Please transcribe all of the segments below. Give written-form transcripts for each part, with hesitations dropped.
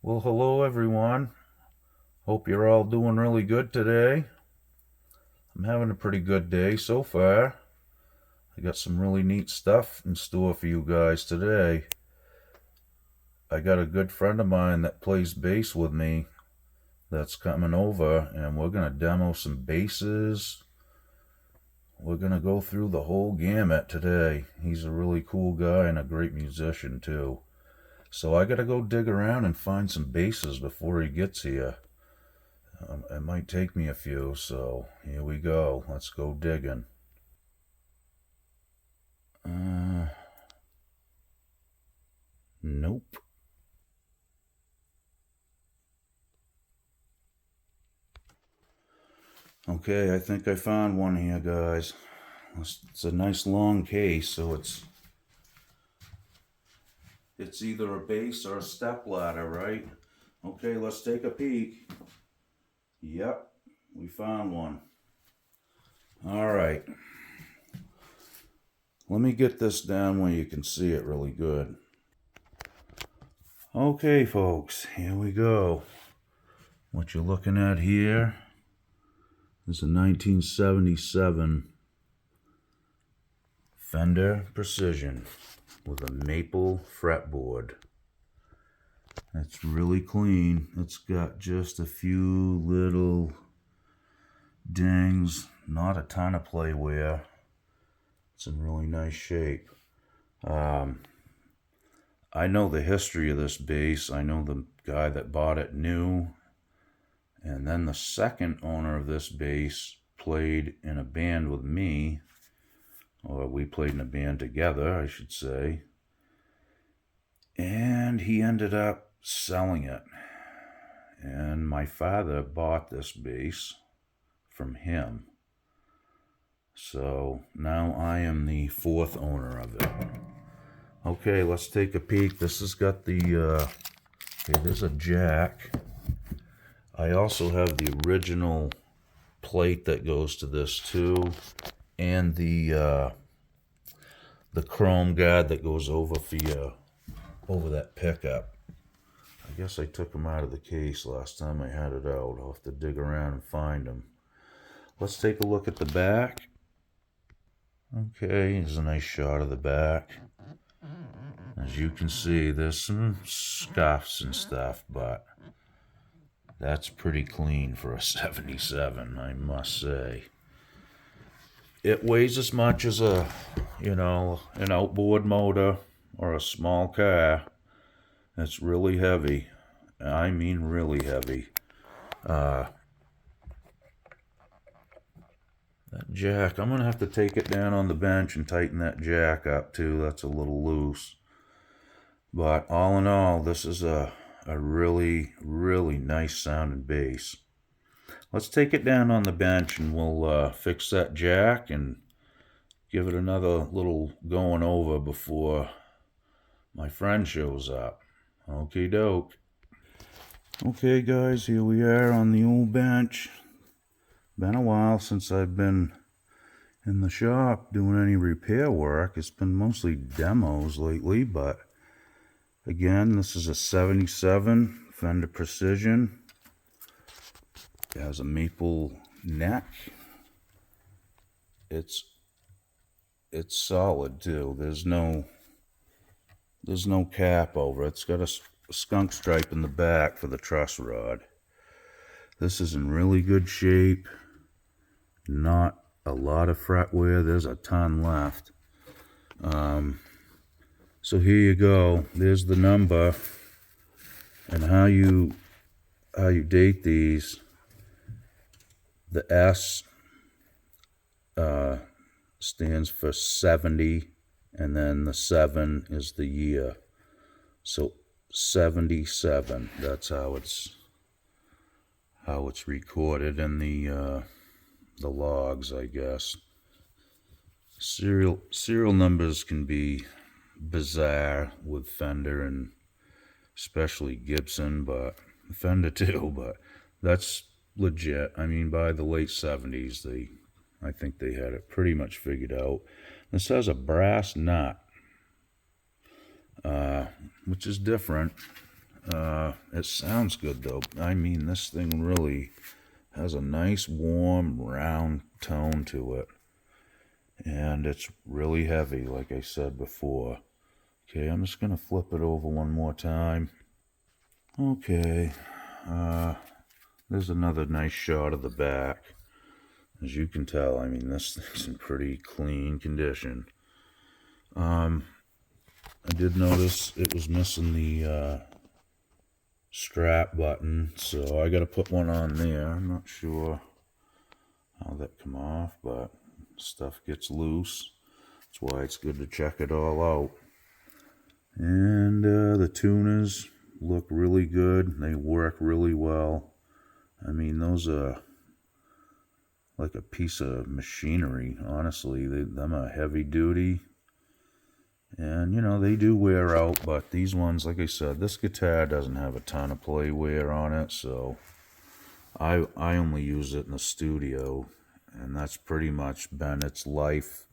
Well, hello everyone. Hope you're all doing really good today. I'm having a pretty good day so far. I got some really neat stuff in store for you guys today. I got a good friend of mine that plays bass with me that's coming over, and we're going to demo some basses. We're going to go through the whole gamut today. He's a really cool guy and a great musician too. So I got to go dig around and find some basses before he gets here. It might take me a few, so here we go. Let's go digging. Nope. Okay, I think I found one here, guys. It's a nice long case, so it's either a bass or a stepladder, right? Okay, let's take a peek. Yep, we found one. All right. Let me get this down where you can see it really good. Okay, folks, here we go. What you're looking at here is a 1977 Fender Precision with a maple fretboard. It's really clean. It's got just a few little dings, not a ton of play wear. It's in really nice shape. I know the history of this bass. I know the guy that bought it new. And then the second owner of this bass played in a band with me, or we played in a band together, I should say. And he ended up selling it. And my father bought this bass from him. So now I am the fourth owner of it. Okay, let's take a peek. This has got the, okay, there's a jack. I also have the original plate that goes to this too, and the chrome guard that goes over over that pickup. I guess I took them out of the case last time I had it out. I'll have to dig around and find them. Let's take a look at the back. Okay, here's a nice shot of the back. As you can see, there's some scuffs and stuff, but that's pretty clean for a 77, I must say. It weighs as much as an outboard motor or a small car. It's really heavy. I mean really heavy. That jack, I'm going to have to take it down on the bench and tighten that jack up too. That's a little loose. But all in all, this is a really, really nice sounding bass. Let's take it down on the bench and we'll fix that jack and give it another little going over before my friend shows up. Okie doke. Okay guys, here we are on the old bench. Been a while since I've been in the shop doing any repair work. It's been mostly demos lately, but again, this is a 77 Fender Precision. It has a maple neck. It's solid too. There's no cap over it. It's got a skunk stripe in the back for the truss rod. This is in really good shape. Not a lot of fret wear. There's a ton left. So here you go. There's the number and how you date these. The S stands for 70, and then the 7 is the year. So 77. That's how it's recorded in the logs, I guess. Serial numbers can be bizarre with Fender and especially Gibson, but Fender too, but that's legit. I mean, by the late 70s, I think they had it pretty much figured out. This has a brass nut, which is different. It sounds good though. I mean, this thing really has a nice warm round tone to it, and it's really heavy like I said before. Okay, I'm just gonna flip it over one more time. Okay, there's another nice shot of the back. As you can tell, I mean, this thing's in pretty clean condition. I did notice it was missing the strap button, so I gotta put one on there. I'm not sure how that come off, but stuff gets loose. That's why it's good to check it all out. And the tuners look really good. They work really well. I mean, those are like a piece of machinery, honestly. Them are heavy duty. And, you know, they do wear out, but these ones, like I said, this guitar doesn't have a ton of play wear on it, so I only use it in the studio, and that's pretty much been its life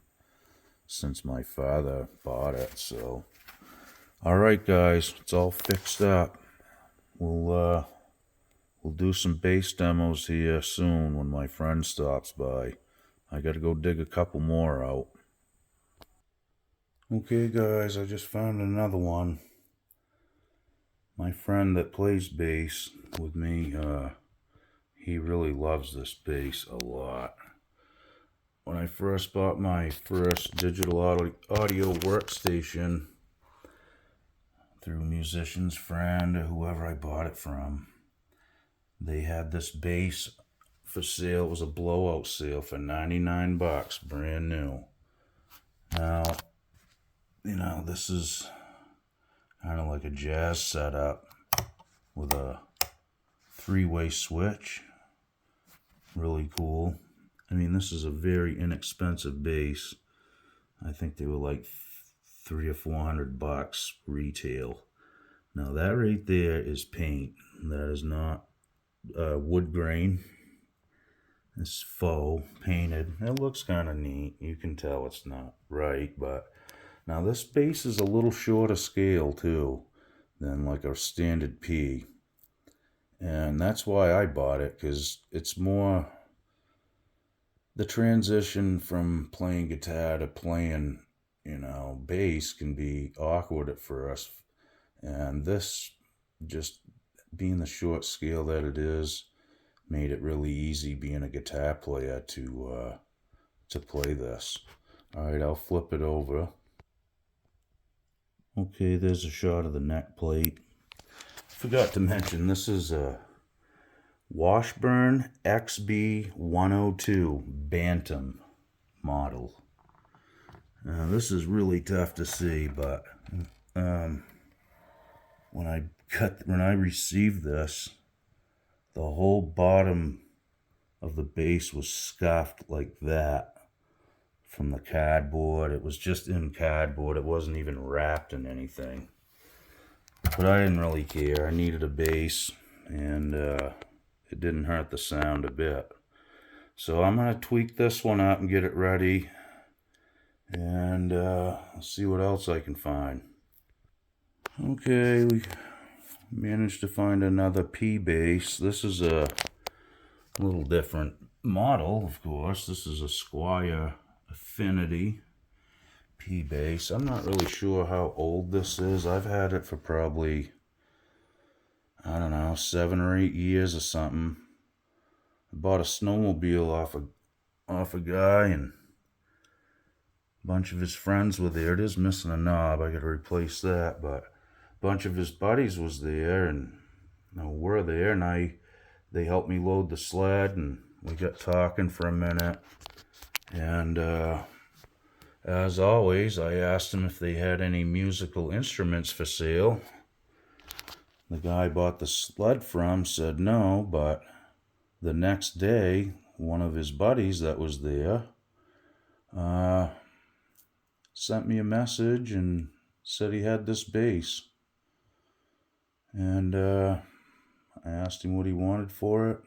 since my father bought it, so. Alright guys, it's all fixed up. We'll do some bass demos here soon when my friend stops by. I gotta go dig a couple more out. Okay guys, I just found another one. My friend that plays bass with me, he really loves this bass a lot. When I first bought my first digital audio workstation through Musician's Friend or whoever I bought it from, they had this bass for sale. It was a blowout sale for 99 bucks, brand new. Now, you know, this is kind of like a jazz setup with a three-way switch. Really cool. I mean, this is a very inexpensive bass. I think they were like $300 or $400 retail. Now that right there is paint. That is not wood grain. It's faux painted. It looks kind of neat. You can tell it's not right, but now this bass is a little shorter scale too than like a standard P. And that's why I bought it, because it's more, the transition from playing guitar to playing, you know, bass can be awkward at first. And this, just being the short scale that it is, made it really easy being a guitar player to play this. Alright, I'll flip it over. Okay, there's a shot of the neck plate. Forgot to mention, this is a Washburn XB-102 bantam model. Now, this is really tough to see, but when I received this, the whole bottom of the bass was scuffed like that from the cardboard. It was just in cardboard. It wasn't even wrapped in anything. But I didn't really care. I needed a bass, and it didn't hurt the sound a bit. So I'm going to tweak this one out and get it ready, and see what else I can find. Okay, we managed to find another P bass. This is a little different model, of course. This is a Squier Affinity P bass. I'm not really sure how old this is. I've had it for probably, I don't know, 7 or 8 years or something. I bought a snowmobile off a guy, and a bunch of his friends were there. It is missing a knob. I gotta replace that, but a bunch of his buddies was there, and were there, and they helped me load the sled, and we got talking for a minute. And as always, I asked them if they had any musical instruments for sale. The guy I bought the sled from said no, but the next day, one of his buddies that was there sent me a message and said he had this bass. And I asked him what he wanted for it.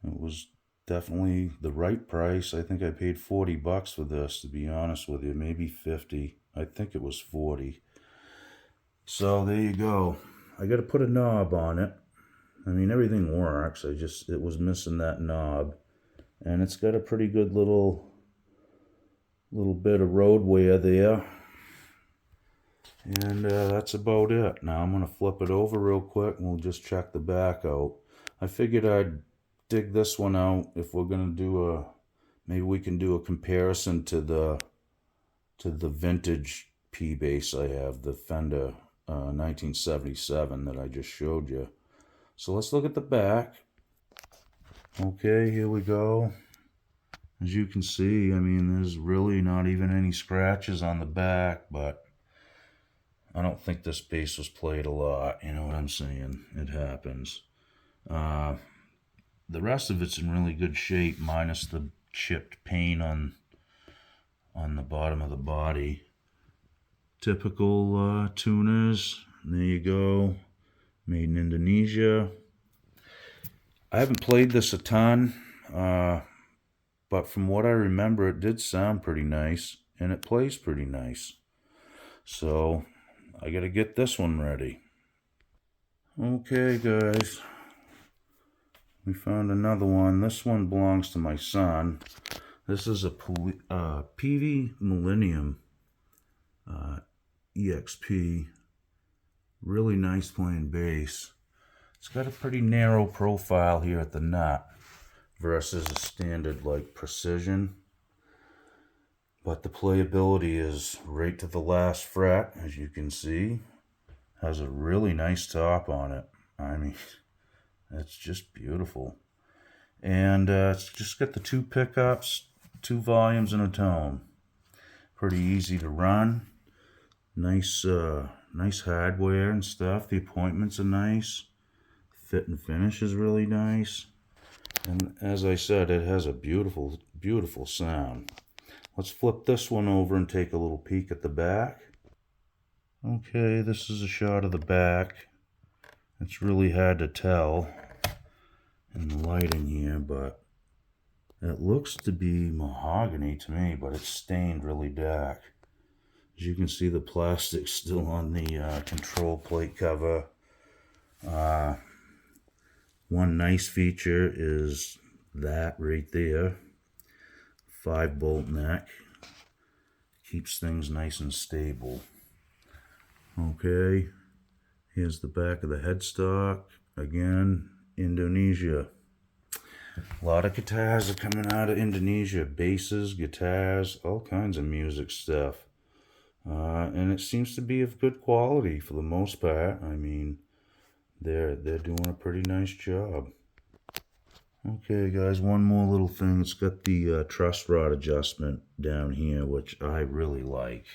It was definitely the right price. I think I paid 40 bucks for this, to be honest with you. Maybe 50. I think it was 40. So there you go. I got to put a knob on it. I mean, everything works. It was missing that knob. And it's got a pretty good little bit of road wear there. And that's about it. Now I'm going to flip it over real quick and we'll just check the back out. I figured I'd dig this one out if we're going to do maybe we can do a comparison to the vintage P bass I have, the Fender 1977 that I just showed you. So let's look at the back. Okay, here we go. As you can see, I mean, there's really not even any scratches on the back, but I don't think this bass was played a lot, you know what I'm saying? It happens. The rest of it's in really good shape, minus the chipped paint on the bottom of the body. Typical tuners. There you go. Made in Indonesia. I haven't played this a ton, but from what I remember, it did sound pretty nice, and it plays pretty nice. So I gotta get this one ready. Okay, guys. We found another one. This one belongs to my son. This is a Peavey Millennium EXP. Really nice playing bass. It's got a pretty narrow profile here at the nut versus a standard like Precision. But the playability is right to the last fret, as you can see. Has a really nice top on it. I mean, it's just beautiful. And it's just got the 2 pickups, 2 volumes, and a tone. Pretty easy to run. Nice nice hardware and stuff. The appointments are nice. Fit and finish is really nice. And as I said, it has a beautiful, beautiful sound. Let's flip this one over and take a little peek at the back. Okay, this is a shot of the back. It's really hard to tell in the light in here, but it looks to be mahogany to me, but it's stained really dark. As you can see, the plastic's still on the control plate cover. One nice feature is that right there. 5-bolt neck. Keeps things nice and stable. Okay, here's the back of the headstock. Again, Indonesia. A lot of guitars are coming out of Indonesia. Basses, guitars, all kinds of music stuff. And it seems to be of good quality for the most part. I mean, they're doing a pretty nice job. Okay, guys, one more little thing. It's got the truss rod adjustment down here, which I really like.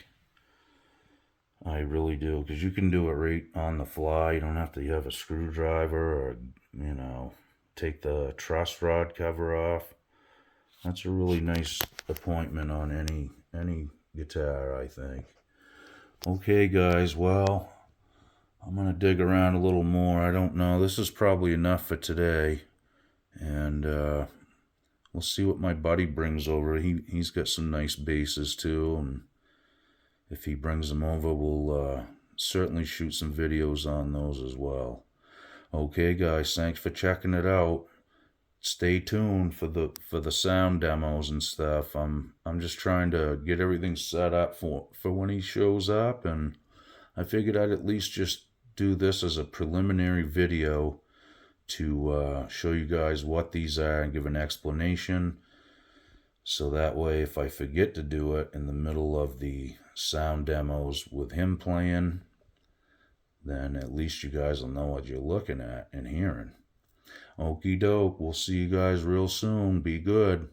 I really do, because you can do it right on the fly. You don't have to have a screwdriver or, you know, take the truss rod cover off. That's a really nice appointment on any guitar, I think. Okay, guys, well, I'm going to dig around a little more. I don't know. This is probably enough for today. And we'll see what my buddy brings over. He's got some nice basses too, and if he brings them over, we'll certainly shoot some videos on those as well. Okay, guys, thanks for checking it out. Stay tuned for the sound demos and stuff. I'm just trying to get everything set up for when he shows up, and I figured I'd at least just do this as a preliminary video to show you guys what these are and give an explanation, so that way if I forget to do it in the middle of the sound demos with him playing, then at least you guys will know what you're looking at and hearing. Okie doke, we'll see you guys real soon. Be good.